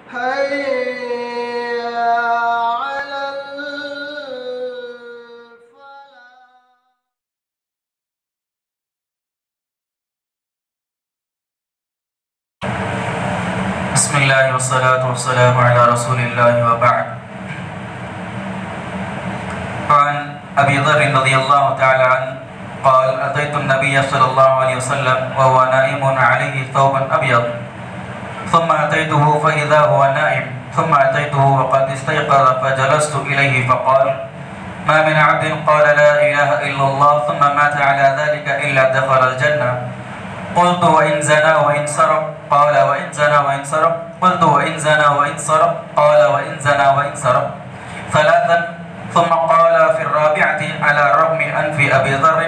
حي على بسم الله والصلاة والسلام على رسول الله وبعد. عن أبي ذر رضي الله تعالى عنه قال أتيت النبي صلى الله عليه وسلم وهو نائم عليه ثوب أبيض ثم أتيته فإذا هو نائم ثم أتيته وقد استيقظ فجلست إليه فقال ما من عبد قال لا إله إلا الله ثم مات على ذلك إلا دخل الجنة. قلت وإن زنى وإن سرق؟ قال وإن زنى وإن سرق. قلت وإن زنى وإن سرق؟ قال وإن زنى وإن سرق. ثلاثا ثم قال في الرابعة على رغم أنف أبي ذر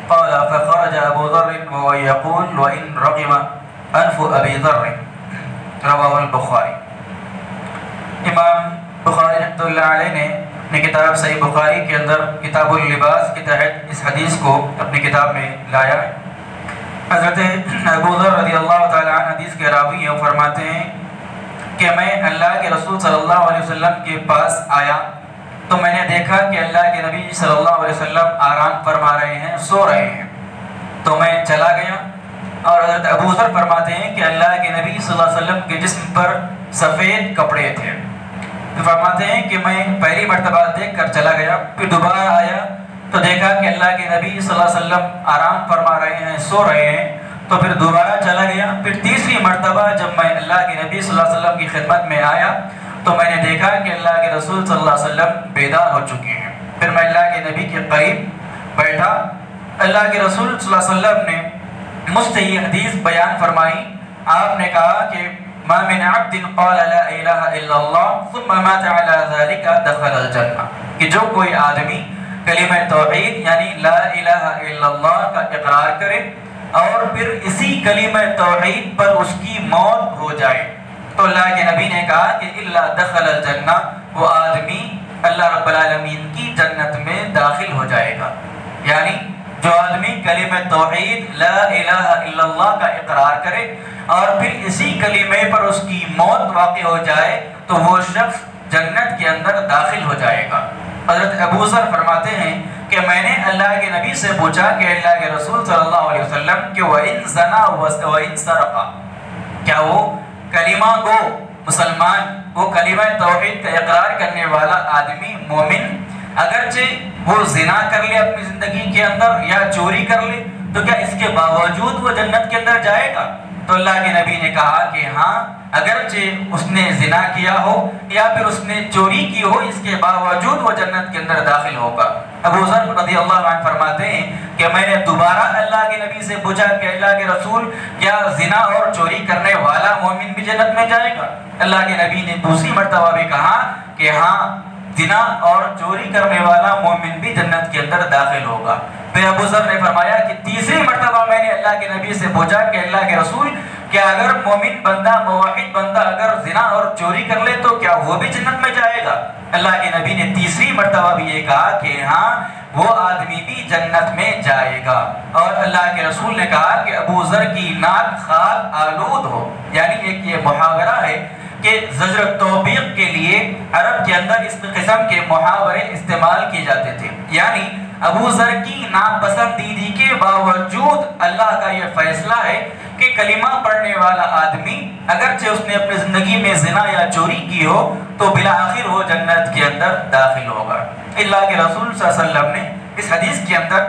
قال فخرج أبو ذر وهو يقول وإن رغم أنف أبي ذر. رواه البخاری. امام بخاری رحمۃ اللہ علیہ نے اپنی کتاب صحیح بخاری کے اندر کتاب اللباس کے تحت اس حدیث کو اپنی کتاب میں لایا. حضرت ابو ذر رضی اللہ تعالیٰ عنہ حدیث کے راوی ہیں، فرماتے ہیں کہ میں اللہ کے رسول صلی اللہ علیہ وسلم کے پاس آیا تو میں نے دیکھا کہ اللہ کے نبی صلی اللہ علیہ وسلم آرام فرما رہے ہیں، سو رہے ہیں. تو میں چلا گیا اور حضرت ابو ذر فرماتے ہیں کہ اللہ کے نبی صلی اللہ علیہ وسلم کے جسم پر سفید کپڑے تھے. فرماتے ہیں کہ میں پہلی مرتبہ دیکھ کر چلا گیا، پھر دوبارہ آیا تو دیکھا کہ اللہ کے نبی صلی اللہ علیہ وسلم آرام فرما رہے ہیں، سو رہے ہیں. تو پھر دوبارہ چلا گیا. پھر تیسری مرتبہ جب میں اللہ کے نبی صلی اللہ علیہ وسلم کی خدمت میں آیا تو میں نے دیکھا کہ اللہ کے رسول صلی اللہ علیہ وسلم بیدار ہو چکے ہیں. پھر میں اللہ کے نبی کے قریب بیٹھا. اللہ کے رسول صلی اللہ علیہ وسلم نے مجھ سے یہ حدیث بیان فرمائی. آپ نے کہا کہ ما من عبد قال لا الہ الا اللہ ثم مات على ذلك دخل الجنہ، کہ جو کوئی آدمی کلمہ توحید یعنی لا الہ الا اللہ کا اقرار کرے اور پھر اسی کلمہ توحید پر اس کی موت ہو جائے تو اللہ کے نبی نے کہا کہ الا دخل الجنہ، وہ آدمی اللہ رب العالمین کی جنت میں داخل ہو جائے گا. یعنی جو آدمی کلمہ توحید لا الہ الا اللہ کا اقرار کرے اور پھر اسی کلمے پر اس کی موت واقع ہو جائے تو وہ شخص جنت کے اندر داخل ہو جائے گا. حضرت ابو ذر فرماتے ہیں کہ میں نے اللہ کے نبی سے پوچھا کہ اللہ کے رسول صلی اللہ علیہ وسلم کہ وَإِن زَنَا وَإِن سَرَقَ، کیا وہ کلمہ گو مسلمان، وہ کلمہ توحید کا اقرار کرنے والا آدمی مومن اگرچہ وہ زنا کر لے اپنی زندگی کے اندر یا چوری کر لے تو کیا اس کے باوجود وہ جنت کے اندر جائے گا؟ تو اللہ کے نبی نے کہا کہ ہاں، اگرچہ اس نے زنا کیا ہو یا پھر اس نے چوری کی ہو، اس کے باوجود وہ جنت کے اندر داخل ہوگا. ابو ذر رضی اللہ عنہ فرماتے ہیں کہ میں نے دوبارہ اللہ کے نبی سے پوچھا کہ اللہ کے رسول کیا زنا اور چوری کرنے والا مومن بھی جنت میں جائے گا؟ اللہ کے نبی نے دوسری مرتبہ بھی کہا کہ ہاں، زنا اور چوری کرنے والا مومن بھی جنت کے اندر داخل ہوگا. پھر ابو ذر نے فرمایا کہ تیسری مرتبہ میں نے اللہ کے نبی سے پوچھا کہ اللہ کے رسول کیا اگر مومن بندہ موحد بندہ اگر زنا اور چوری کر لے تو کیا وہ بھی جنت میں جائے گا؟ اللہ کے نبی نے تیسری مرتبہ بھی یہ کہا کہ ہاں، وہ آدمی بھی جنت میں جائے گا. اور اللہ کے رسول نے کہا کہ ابو ذر کی ناک خاک آلود ہو. یعنی ایک یہ محاورہ ہے کہ زجر توبیق کے لیے عرب کے اندر اس قسم کے محاورے استعمال کیے جاتے تھے. یعنی ابو ذر کی ناپسندیدگی کے باوجود اللہ کا یہ فیصلہ ہے کہ کلمہ پڑھنے والا آدمی اگرچہ اس نے اپنی زندگی میں زنا یا چوری کی ہو تو بالآخر وہ جنت کے اندر داخل ہوگا. اللہ کے رسول صلی اللہ علیہ وسلم نے اس حدیث کے اندر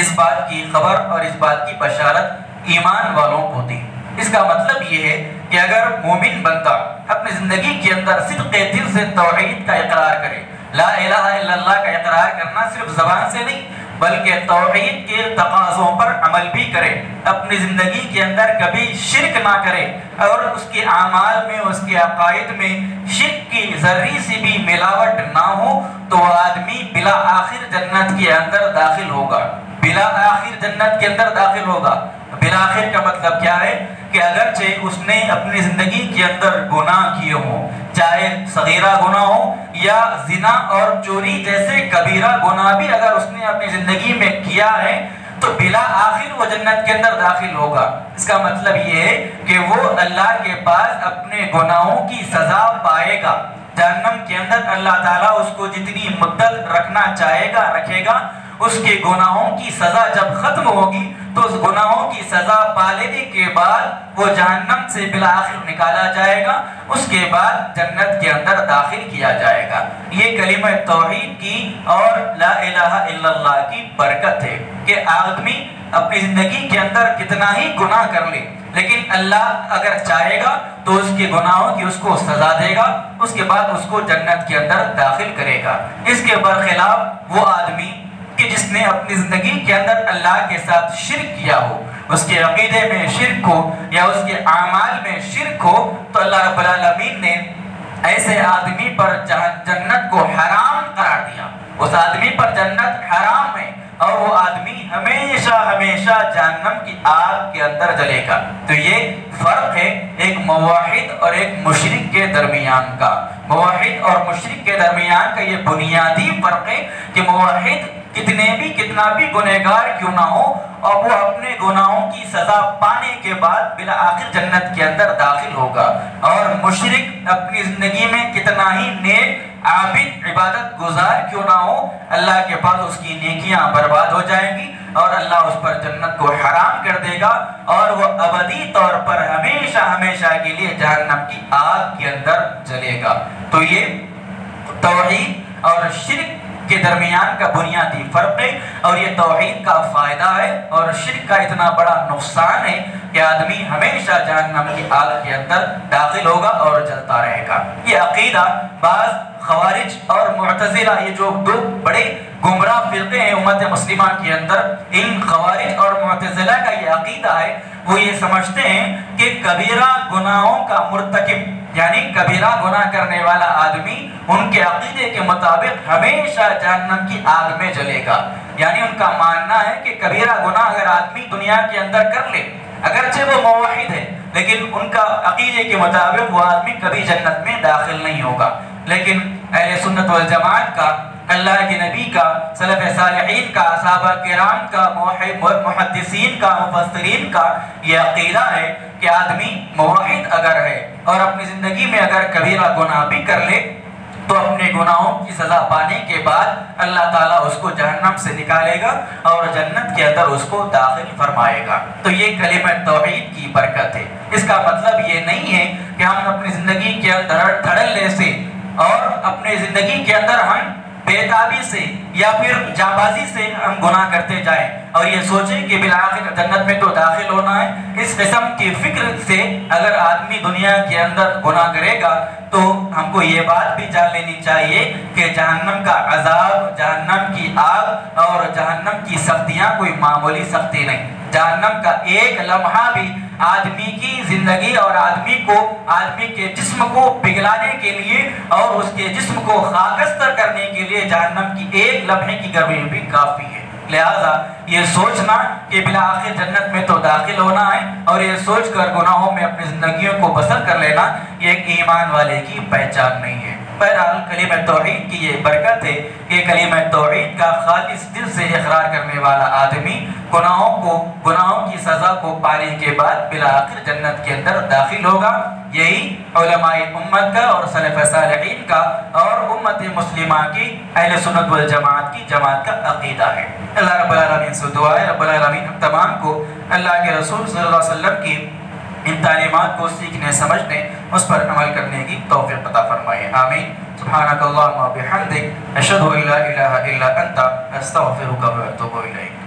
اس بات کی خبر اور اس بات کی بشارت ایمان والوں کو دی. اس کا مطلب یہ ہے کہ اگر مومن بندہ اپنی زندگی کے اندر صدق دل سے توحید کا اقرار کرے، لا الہ الا اللہ کا اقرار کرنا صرف زبان سے نہیں بلکہ توحید کے تقاضوں پر عمل بھی کرے، اپنی زندگی کے اندر کبھی شرک نہ کرے اور اس کے اعمال میں اس کے عقائد میں شرک کی ذرے سی بھی ملاوٹ نہ ہو تو وہ آدمی بلا آخر جنت کے اندر داخل ہوگا. بلا آخر جنت کے اندر داخل ہوگا. بلا آخر کا مطلب کیا ہے کہ اگرچہ اس نے اپنی زندگی کے اندر گناہ کیے ہوں، چاہے صغیرہ گناہ ہو یا زنا اور چوری جیسے کبیرہ گناہ بھی اگر اس نے اپنی زندگی میں کیا ہے تو بلا آخر وہ جنت کے اندر داخل ہوگا۔ اس کا مطلب یہ ہے کہ وہ اللہ کے پاس اپنے گناہوں کی سزا پائے گا۔ جہنم کے اندر اللہ تعالیٰ اس کو جتنی مدت رکھنا چاہے گا رکھے گا، اس کے گناہوں کی سزا جب ختم ہوگی تو اس گناہوں کی سزا پا لینے کے بعد وہ جہنم سے بالآخر نکالا جائے گا، اس کے بعد جنت کے اندر داخل کیا جائے گا۔ یہ کلمہ توحید کی اور لا الہ الا اللہ کی برکت ہے کہ آدمی اپنی زندگی کے اندر کتنا ہی گناہ کر لے، لیکن اللہ اگر چاہے گا تو اس کے گناہوں کی اس کو سزا دے گا، اس کے بعد اس کو جنت کے اندر داخل کرے گا۔ اس کے برخلاف وہ آدمی کہ جس نے اپنی زندگی کے اندر اللہ کے ساتھ شرک کیا ہو، اس کے عقیدے میں شرک ہو یا اس کے اعمال میں شرک ہو، تو اللہ رب العالمین نے ایسے آدمی پر جنت کو حرام قرار دیا۔ اس آدمی پر جنت حرام ہے اور وہ آدمی ہمیشہ ہمیشہ جہنم کی آگ کے اندر جلے گا۔ تو یہ فرق ہے ایک موحد اور ایک مشرک کے درمیان کا۔ موحد اور مشرک کے درمیان کا یہ بنیادی فرق ہے کہ موحد کتنا بھی گنہگار کیوں نہ ہو، اور وہ اپنے گناہوں کی سزا پانے کے بعد بالآخر جنت کے اندر داخل ہوگا، اور مشرک اپنی زندگی میں کتنا ہی نیک عابد عبادت گزار کیوں نہ ہو، اللہ کے پاس اس کی نیکیاں برباد ہو جائیں گی اور اللہ اس پر جنت کو حرام کر دے گا، اور وہ ابدی طور پر ہمیشہ ہمیشہ کے لیے جہنم کی آگ کے اندر جلے گا۔ تو یہ توحید اور شرک کے درمیان کا بنیادی فرق ہے، اور یہ توحید کا فائدہ ہے اور شرک کا اتنا بڑا نقصان ہے کہ آدمی ہمیشہ جہنم کی آگ کے اندر داخل ہوگا اور جلتا رہے گا۔ یہ عقیدہ بعض خوارج اور معتزلہ، یہ جو دو بڑے گمراہ فرقے ہیں امت مسلمہ کے اندر، ان خوارج اور معتزلہ کا یہ عقیدہ ہے، وہ یہ سمجھتے ہیں کہ کبیرہ گناہوں کا مرتکب یعنی کبیرہ گناہ کرنے والا آدمی ان کے عقیدے کے مطابق ہمیشہ جہنم کی آگ میں جلے گا۔ یعنی ان کا ماننا ہے کہ کبیرہ گناہ اگر آدمی دنیا کے اندر کر لے، اگرچہ وہ موحد ہے، لیکن ان کا عقیدے کے مطابق وہ آدمی کبھی جنت میں داخل نہیں ہوگا۔ لیکن اہل سنت والجماعت کا، اللہ کے نبی کا، سلف صالحین کا، صحابہ کرام کا، محدثین کا، مفسرین کا یہ عقیدہ ہے کہ آدمی موحد اگر ہے اور اپنی زندگی میں اگر کبیرہ گناہ بھی کر لے تو اپنے گناہوں کی سزا پانے کے بعد اللہ تعالیٰ اس کو جہنم سے نکالے گا اور جنت کے اندر اس کو داخل فرمائے گا۔ تو یہ کلمہ توحید کی برکت ہے۔ اس کا مطلب یہ نہیں ہے کہ ہم اپنی زندگی کے اندر دھڑلے سے اور اپنے زندگی کے اندر ہم بےتابی سے یا پھر جانبازی سے ہم گناہ کرتے جائیں اور یہ سوچیں کہ بالآخر جنت میں تو داخل ہونا ہے۔ اس قسم کی فکر سے اگر آدمی دنیا کے اندر گناہ کرے گا تو ہم کو یہ بات بھی جان لینی چاہیے کہ جہنم کا عذاب، جہنم کی آگ اور جہنم کی سختیاں کوئی معمولی سختی نہیں۔ جہنم کا ایک لمحہ بھی آدمی کی زندگی اور آدمی کے جسم کو پگھلانے کے لیے اور اس کے جسم کو خاکستر کرنے کے لیے جہنم کی ایک لمحے کی گرمی بھی کافی ہے۔ لہذا یہ سوچنا کہ بالآخر جنت میں تو داخل ہونا ہے اور یہ سوچ کر گناہوں میں اپنی زندگیوں کو بسر کر لینا، یہ ایک ایمان والے کی پہچان نہیں ہے۔ بہرحال کلمہ توحید کی یہ برکت ہے کہ کلمہ توحید کا خالص دل سے اقرار کرنے والا آدمی گناہوں کی سزا کو پانے کے بعد بالآخر جنت کے اندر داخل ہوگا۔ یہی علماء امت کا اور سلف صالحین کا اور امت مسلمہ کی اہل سنت والجماعت کی جماعت کا عقیدہ ہے۔ اللہ رب العالمین سے دعا ہے رب العالمین ہم تمام کو اللہ کے رسول صلی اللہ علیہ وسلم کی ان تعلیمات کو سیکھنے، سمجھنے، اس پر عمل کرنے کی توفیق عطا فرمائے، آمین۔ سبحانک اللہم و بحمدک، اشہد ان لا الہ الا انت، استغفرک و اتوب الیک۔